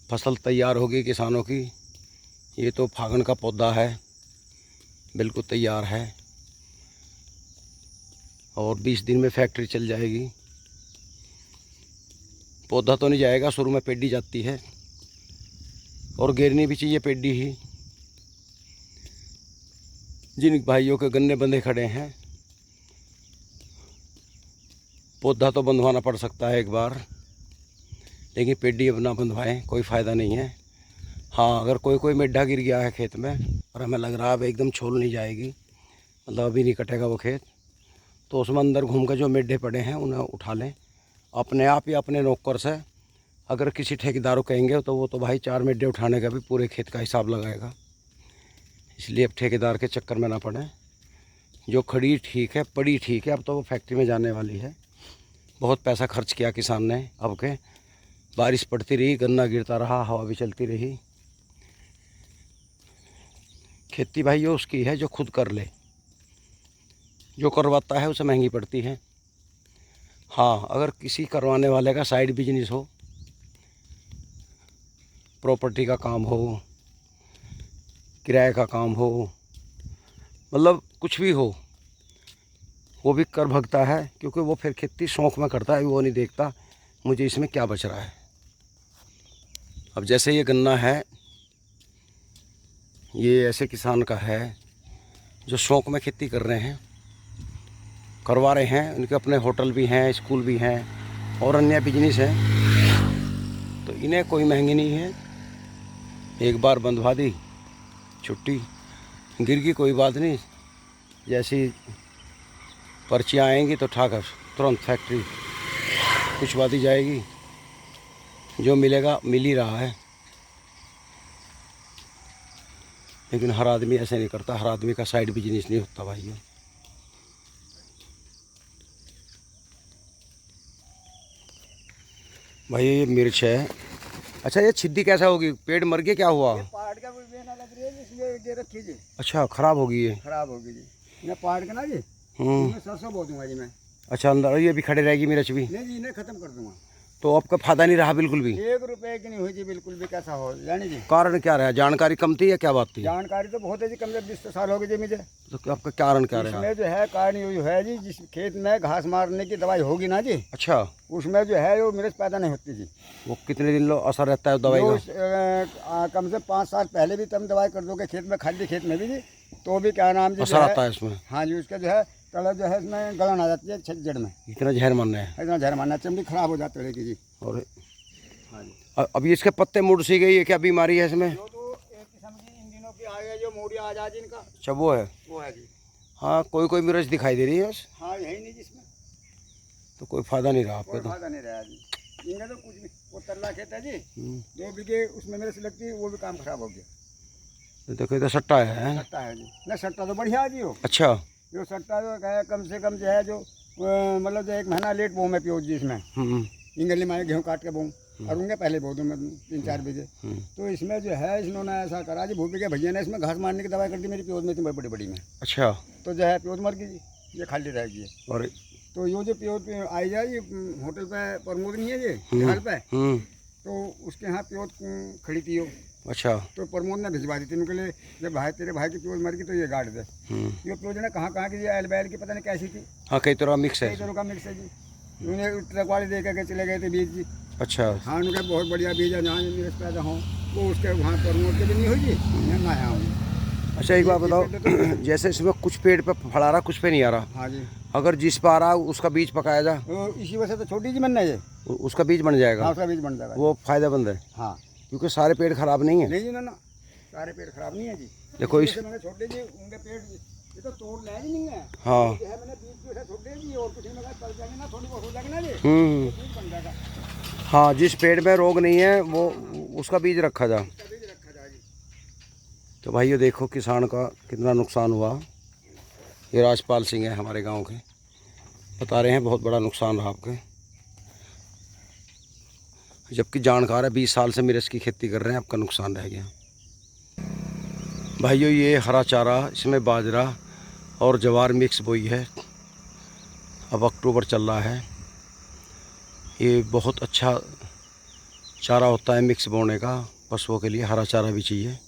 फसल तैयार होगी किसानों की। ये तो फागण का पौधा है, बिल्कुल तैयार है और 20 दिन में फैक्ट्री चल जाएगी। पौधा तो नहीं जाएगा, शुरू में पेडी जाती है और गिरनी भी चाहिए पेडी ही। जिन भाइयों के गन्ने बंधे खड़े हैं, पौधा तो बंधवाना पड़ सकता है एक बार, लेकिन पेडी अब ना बंधवाएं, कोई फ़ायदा नहीं है। हाँ, अगर कोई मेड्ढा गिर गया है खेत में और हमें लग रहा है अब एकदम छोल नहीं जाएगी, मतलब अभी नहीं कटेगा वो खेत, तो उसमें अंदर घूम कर जो मेड्ढे पड़े हैं उन्हें उठा लें अपने आप या अपने नौकर से। अगर किसी ठेकेदार को कहेंगे तो वो तो भाई 4 मेड्ढे उठाने का भी पूरे खेत का हिसाब लगाएगा, इसलिए अब ठेकेदार के चक्कर में ना पड़े। जो खड़ी ठीक है, पड़ी ठीक है, अब तो वो फैक्ट्री में जाने वाली है। बहुत पैसा खर्च किया किसान ने, अब के बारिश पड़ती रही, गन्ना गिरता रहा, हवा भी चलती रही। खेती भाई ये उसकी है जो खुद कर ले, जो करवाता है उसे महंगी पड़ती है। हाँ, अगर किसी करवाने वाले का साइड बिजनेस हो, प्रॉपर्टी का काम हो, किराए का काम हो, मतलब कुछ भी हो, वो भी कर भगता है, क्योंकि वो फिर खेती शौक़ में करता है, वो नहीं देखता मुझे इसमें क्या बच रहा है। अब जैसे ये गन्ना है, ये ऐसे किसान का है जो शौक़ में खेती कर रहे हैं, करवा रहे हैं। उनके अपने होटल भी हैं, स्कूल भी हैं और अन्य बिजनेस हैं, तो इन्हें कोई महंगी नहीं है। एक बार बंधवा दी, छुट्टी, गिर गई कोई बात नहीं, जैसी पर्चियाँ आएंगी तो ठाकर तुरंत फैक्ट्री कुछ दी जाएगी। जो मिलेगा मिल ही रहा है, लेकिन हर आदमी ऐसे नहीं करता, हर आदमी का साइड बिजनेस नहीं होता भाई। भाई ये मिर्च है। अच्छा, ये छिद्दी कैसा होगी? पेड़ मर गया, क्या हुआ? ये पहाड़ का कोई बेना लग रही है, इसलिए ये रखी जी। अच्छा, खराब होगी ये? खराब होगी जी। मैं पहाड़ का ना जी, मैं सरसों बो दूंगा जी मैं। अच्छा, अंदर ये भी खड़े रहेगी मिर्च भी? नहीं जी, इन्हें खत्म कर दूंगा। तो आपका फायदा नहीं रहा बिल्कुल भी? 1 रुपए की नहीं हुई जी, बिल्कुल भी। कैसा हो जानी जी? कारण क्या रहा? जानकारी कम थी या क्या बात थी? जानकारी तो बहुत है जी, कम से 20 साल हो गए जी मुझे। तो आपका कारण क्या रहा? इसमें जो है कारण ये है जी, जिस खेत में घास मारने की दवाई होगी ना जी, अच्छा, उसमें जो है वो मिर्च पैदा नहीं होती जी। वो कितने दिन लो असर रहता है दवाई का? कम से 5 साल पहले भी तुम दवाई कर दोगे खेत में, खाली खेत में भी जी, तो भी क्या नाम जी असर आता है इसमें? हाँ जी, उसका जो है तड़ा जो है इसमें गलन आ जाती है जड़ में। इतना जहर मारना है? इतना जहर मारना, चमड़ी खराब हो जाती है की जी। और हाँ जी, अभी इसके पत्ते मुड़ सी गई है, क्या बीमारी है इसमें? जो तो एक किस्म की इन दिनों की आ गई, जो मोड़िया आ जाती इनका। अच्छा, वो है जी। हाँ, कोई मिर्च दिखाई दे रही है। हाँ, यही नहीं जिसमें तो कोई फायदा नहीं रहा आपका? कोई तो फायदा नहीं रहा जी, इनका तो कुछ भी। वो तरला खेत है जी, 2 बीघे उसमें मेरे से लगती है, वो भी काम खराब हो गया। तो देखो, इधर सट्टा है। सट्टा है जी, ना सट्टा तो बढ़िया है जी। वो अच्छा, जो सट्टा जो है कम से कम जो है, जो मतलब जो 1 महीना लेट बो में प्योज जी इसमें। इंगली मारे गेहूँ काट के बोऊँ और उनके पहले बो दूँ मैं 3-4 बीघे। तो इसमें जो है इन्होंने ऐसा करा जी, भूपी के भैया ने इसमें घास मारने की दवाई कर दी मेरी प्योज में, इतनी बड़ी में। अच्छा, तो जो है प्योज मर गई जी, ये खाली रहेगी। और तो ये जो प्योज आई जाए, ये होटल पे प्रमोद नहीं है जी, घर पे, तो उसके यहाँ प्योज खड़ी थी वो। अच्छा, तो प्रमोद ने भिजवा दी थी उनके लिए, जब भाई तेरे भाई की प्योज मर गई तो ये गाड़ दे। ये प्योज ने कहाँ की, ये एल बैल की पता नहीं कैसी थी। हाँ, कई तरह मिक्स है, कई तरह का मिक्स है जी। उन्हें ट्रक वाले दे करके चले गए थे बीज जी। अच्छा, हाँ, उनका बहुत बढ़िया बीज है, जहाँ मिर्च पैदा हो वो उसके वहाँ प्रमोद के भी नहीं हुई जी, मैं आया हूँ। अच्छा, एक बात बताओ, जैसे इसमें कुछ पेड़ पे फल आ रहा, कुछ पे नहीं आ रहा। हाँ जी, अगर जिस पे आ रहा उसका बीज पकाया जा, तो इसी वजह से तो छोटी जी बनना है, उसका बीज बन जाएगा। हाँ, उसका बीज बन जाएगा, वो फायदेमंद है। हाँ, क्योंकि सारे पेड़ खराब नहीं है। नहीं जी, ना सारे पेड़ खराब नहीं है जी। देखो इस छोटे जी उनके पेड़ ये तो तोड़ ले ही नहीं है। हाँ, जो है मैंने बीज जो है छोटे जी, और कुछ नहीं लगा, चल जाएंगे ना, थोड़ी बहुत हो जाएगी ना जी, बीज बन जाएगा। हाँ, जिस पेड़ में रोग नहीं है वो उसका बीज रखा जा। तो भाई ये देखो किसान का कितना नुकसान हुआ। ये राजपाल सिंह है हमारे गांव के, बता रहे हैं बहुत बड़ा नुकसान रहा आपके। जबकि जानकार है, 20 साल से मिर्च की खेती कर रहे हैं, आपका नुकसान रह गया। भाइयों ये हरा चारा, इसमें बाजरा और ज्वार मिक्स बोई है। अब अक्टूबर चल रहा है, ये बहुत अच्छा चारा होता है मिक्स बोने का, पशुओं के लिए हरा चारा भी चाहिए,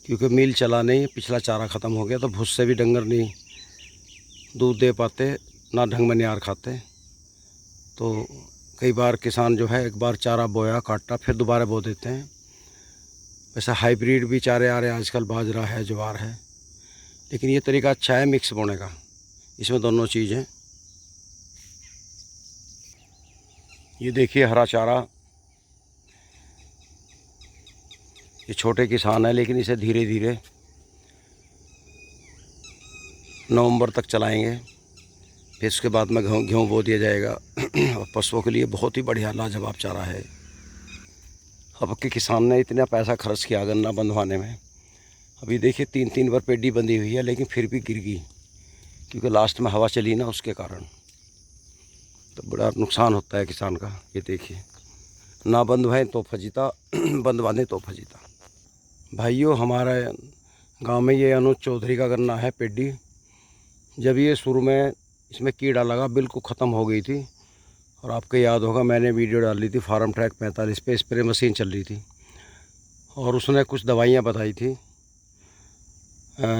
क्योंकि मिल चला नहीं, पिछला चारा ख़त्म हो गया तो भुस्से भी डंगर नहीं दूध दे पाते, ना ढंग में नियार खाते। तो कई बार किसान जो है एक बार चारा बोया काटा फिर दोबारा बो देते हैं। वैसे हाइब्रिड भी चारे आ रहे हैं आजकल, बाजरा है, ज्वार है, लेकिन ये तरीका अच्छा है मिक्स बोने का, इसमें दोनों चीज़ हैं। ये देखिए हरा चारा, ये छोटे किसान है लेकिन इसे धीरे धीरे नवंबर तक चलाएंगे, फिर उसके बाद में गेहूँ बो दिया जाएगा। और पशुओं के लिए बहुत ही बढ़िया लाजवाब चारा है। अब के किसान ने इतना पैसा खर्च किया गन्ना बंधवाने में, अभी देखिए 3-3 बार पेडी बंधी हुई है लेकिन फिर भी गिर गई, क्योंकि लास्ट में हवा चली ना, उसके कारण तो बड़ा नुकसान होता है किसान का। ये देखिए, ना बंधवाएं तो फजीता, बंधवाने तो फजीता। भाइयों, हमारे गांव में ये अनुज चौधरी का गन्ना है पेडी। जब ये शुरू में इसमें कीड़ा लगा, बिल्कुल ख़त्म हो गई थी, और आपको याद होगा मैंने वीडियो डाली थी फार्म ट्रैक 45 पे, स्प्रे मशीन चल रही थी और उसने कुछ दवाइयाँ बताई थी,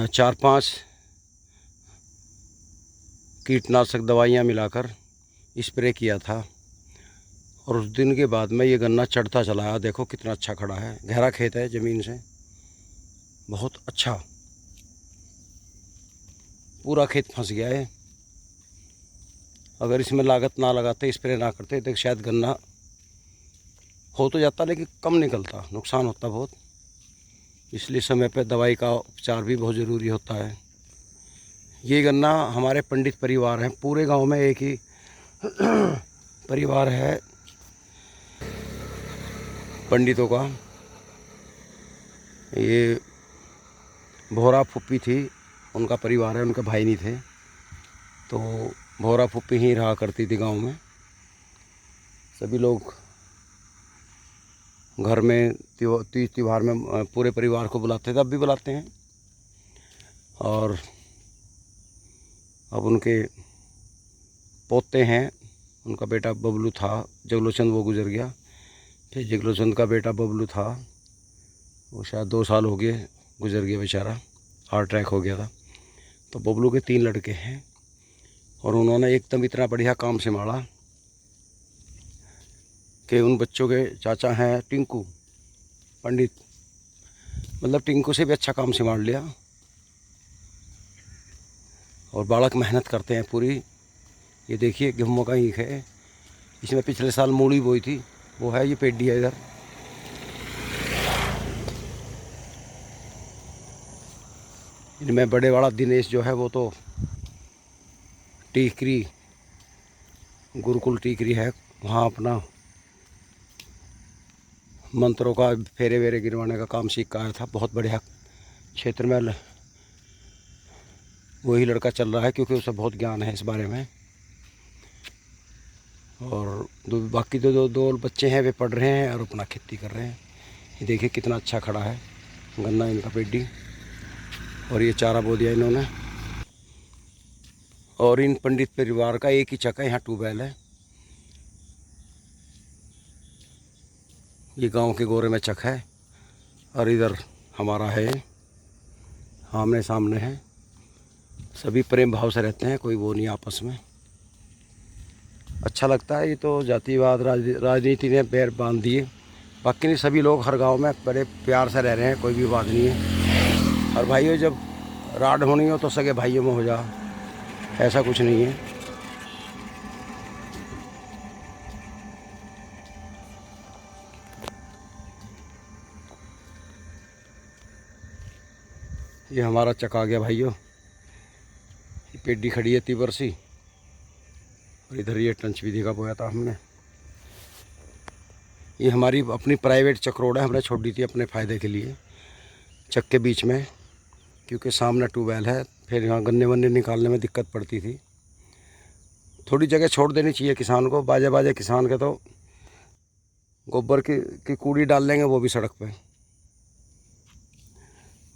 4-5 कीटनाशक दवाइयाँ मिलाकर स्प्रे किया था। और उस दिन के बाद में ये गन्ना चढ़ता चला है। देखो कितना अच्छा खड़ा है, गहरा खेत है ज़मीन से, बहुत अच्छा, पूरा खेत फंस गया है। अगर इसमें लागत ना लगाते, स्प्रे ना करते तो शायद गन्ना हो तो जाता लेकिन कम निकलता, नुकसान होता बहुत। इसलिए समय पे दवाई का उपचार भी बहुत ज़रूरी होता है। ये गन्ना हमारे पंडित परिवार हैं, पूरे गांव में एक ही परिवार है पंडितों का। ये भोरा फुप्पी थी, उनका परिवार है, उनके भाई नहीं थे, तो भोरा फुप्पी ही रहा करती थी गांव में। सभी लोग घर में तीज त्यौहार में पूरे परिवार को बुलाते थे, अब भी बुलाते हैं। और अब उनके पोते हैं, उनका बेटा बबलू था, जगलोचंद वो गुजर गया, फिर जगलोचंद का बेटा बबलू था, वो शायद 2 साल हो गए गुजर गया बेचारा, हार्ट अटैक हो गया था। तो बबलू के 3 लड़के हैं और उन्होंने एकदम इतना बढ़िया काम संभाला कि उन बच्चों के चाचा हैं टिंकू पंडित, मतलब टिंकू से भी अच्छा काम संभाल लिया। और बालक मेहनत करते हैं पूरी। ये देखिए गेहूं का ईख है, इसमें पिछले साल मूली बोई थी, वो है, ये पेडी है इधर। इनमें बड़े वाला दिनेश जो है वो तो टीकरी, गुरुकुल टीकरी है, वहाँ अपना मंत्रों का फेरे वेरे गिरवाने का काम सीख आया था। बहुत बढ़िया क्षेत्र में वही लड़का चल रहा है, क्योंकि उसे बहुत ज्ञान है इस बारे में। और बाकी दो बच्चे हैं, वे पढ़ रहे हैं और अपना खेती कर रहे हैं। ये देखिए कितना अच्छा खड़ा है गन्ना इनका पेडी। और ये चारा बो दिया इन्होंने। और इन पंडित परिवार का एक ही चक है, यहाँ ट्यूबवेल है। ये गांव के गोरे में चक है और इधर हमारा है, आमने सामने है। सभी प्रेम भाव से रहते हैं, कोई वो नहीं आपस में। अच्छा लगता है। ये तो जातिवाद राजनीति ने पैर बांध दिए, बाकी नहीं, सभी लोग हर गांव में बड़े प्यार से रह रहे हैं, कोई भी बात नहीं है। और भाइयों, जब राड होनी हो तो सगे भाइयों में हो जा, ऐसा कुछ नहीं है। ये हमारा चक आ गया भाइयों, ये पेडी खड़ी है तीबर-सी, और इधर ये टंच विधि का बोया था हमने। ये हमारी अपनी प्राइवेट चक्रोड़ है, हमने छोड़ दी थी अपने फ़ायदे के लिए चक के बीच में, क्योंकि सामने ट्यूबवेल है, फिर यहाँ गन्ने वन्ने निकालने में दिक्कत पड़ती थी। थोड़ी जगह छोड़ देनी चाहिए किसान को। बाजे किसान के तो गोबर की कूड़ी डाल लेंगे वो भी सड़क पे,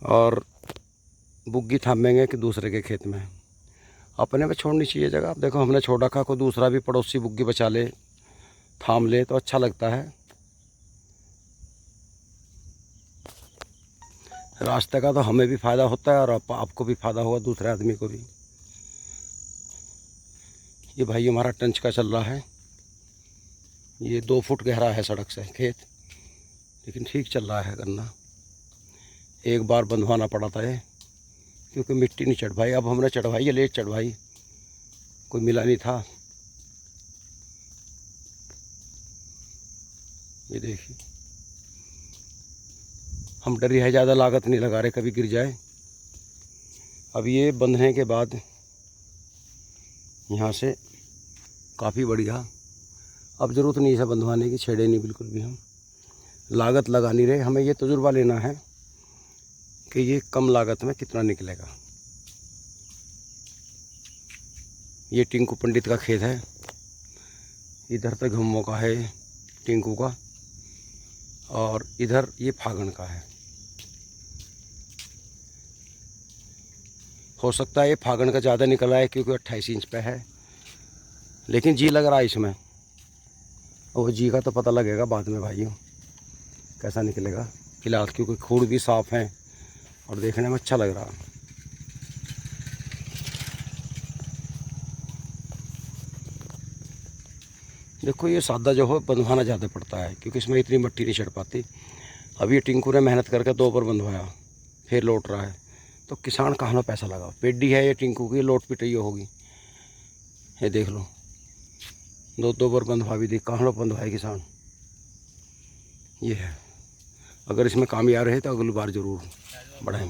और बुग्गी थामेंगे कि दूसरे के खेत में। अपने में छोड़नी चाहिए जगह। अब देखो हमने छोड़ रखा, कोई दूसरा भी पड़ोसी बुग्गी बचा ले, थाम ले तो अच्छा लगता है। रास्ते का तो हमें भी फ़ायदा होता है और आपको भी फ़ायदा होगा, दूसरे आदमी को भी। ये भाई हमारा टंच का चल रहा है, ये 2 फुट गहरा है सड़क से खेत, लेकिन ठीक चल रहा है गन्ना। एक बार बंधवाना पड़ा था ये, क्योंकि मिट्टी नहीं चढ़वाई। अब हमने चढ़वाई है, लेट चढ़वाई, कोई मिला नहीं था। ये देखिए, हम डरी है, ज़्यादा लागत नहीं लगा रहे कभी गिर जाए। अब ये बंधने के बाद यहाँ से काफ़ी बढ़िया, अब ज़रूरत नहीं है बंधवाने की, छेड़े नहीं बिल्कुल भी, हम लागत लगा नहीं रहे। हमें ये तजुर्बा लेना है कि ये कम लागत में कितना निकलेगा। ये टिंकू पंडित का खेत है, इधर तक घुमो का है टिंकू का, और इधर ये फागण का है। हो सकता है ये फागण का ज़्यादा निकला है क्योंकि 28 इंच पे है, लेकिन जी लग रहा है इसमें। और जी का तो पता लगेगा बाद में भाइयों कैसा निकलेगा। फिलहाल क्योंकि खूड़ भी साफ़ है और देखने में अच्छा लग रहा है। देखो ये सादा जो है बंधवाना ज़्यादा पड़ता है, क्योंकि इसमें इतनी मट्टी नहीं चढ़ पाती। अब ये टिंकू ने मेहनत करके 2 बार बंधवाया, फिर लौट रहा है, तो किसान कहाँ ना पैसा लगा। पेडी है ये टिंकू की, लोट पिटाई होगी। ये देख लो, 2 बार बंधवा भी दी, कहाँ बंधवाए किसान। ये है, अगर इसमें कामयाब रहे तो अगली बार ज़रूर बढ़ाएं।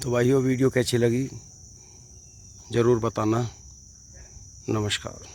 तो भाइयों वीडियो कैसी लगी ज़रूर बताना। नमस्कार।